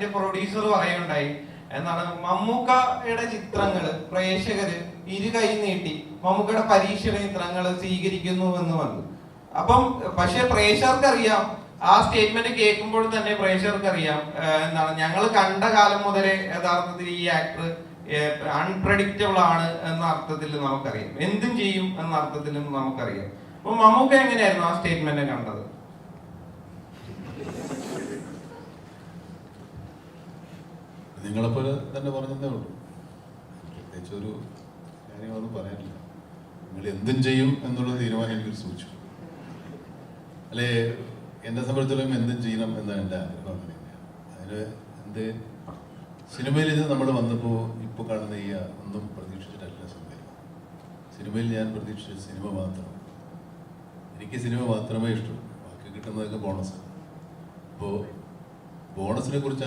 അതിന്റെ പ്രൊഡ്യൂസർ പറയുണ്ടായി എന്നാണ്, മമ്മൂക്കയുടെ ചിത്രങ്ങള് പ്രേക്ഷകര് കൈ നീട്ടി മമ്മൂക്കയുടെ പരീക്ഷണ ചിത്രങ്ങൾ സ്വീകരിക്കുന്നു എന്ന് വന്നു. അപ്പം പക്ഷെ പ്രേക്ഷകർക്ക് അറിയാം, ആ സ്റ്റേറ്റ്മെന്റ് കേൾക്കുമ്പോൾ തന്നെ പ്രേക്ഷകർക്ക് അറിയാം എന്താണ്, ഞങ്ങൾ കണ്ട കാലം മുതലേ യഥാർത്ഥത്തിൽ ഈ ആക്ടർ അൺപ്രഡിക്റ്റബിൾ ആണ് എന്ന അർത്ഥത്തിൽ നമുക്കറിയാം, എന്തും ചെയ്യും എന്ന അർത്ഥത്തിലും നമുക്കറിയാം. അപ്പൊ മമ്മൂക്ക എങ്ങനെയായിരുന്നു ആ സ്റ്റേറ്റ്മെന്റ് കണ്ടത്? നിങ്ങളെപ്പോലെ തന്നെ പറഞ്ഞതേ ഉള്ളൂ, പ്രത്യേകിച്ച് ഒരു കാര്യങ്ങളൊന്നും പറയാനില്ല. നിങ്ങൾ എന്തും ചെയ്യും എന്നുള്ള തീരുമാനം എനിക്ക് സൂചിച്ചു. അല്ലെ, എന്നെ സംബന്ധിച്ചിടത്തോളം എന്തും ചെയ്യണം എന്നാണ് എൻ്റെ ആഗ്രഹം. അങ്ങനെ അതിന് എന്ത് സിനിമയിൽ ഇത് നമ്മൾ വന്നപ്പോൾ ഇപ്പോൾ കാണുന്ന ഈ ഒന്നും പ്രതീക്ഷിച്ചിട്ടല്ല സിനിമയിൽ ഞാൻ പ്രതീക്ഷിച്ച സിനിമ മാത്രം. എനിക്ക് സിനിമ മാത്രമേ ഇഷ്ടമുള്ളൂ, ബാക്കി കിട്ടുന്നതൊക്കെ ബോണസാണ്. അപ്പോൾ ബോണസിനെ കുറിച്ച്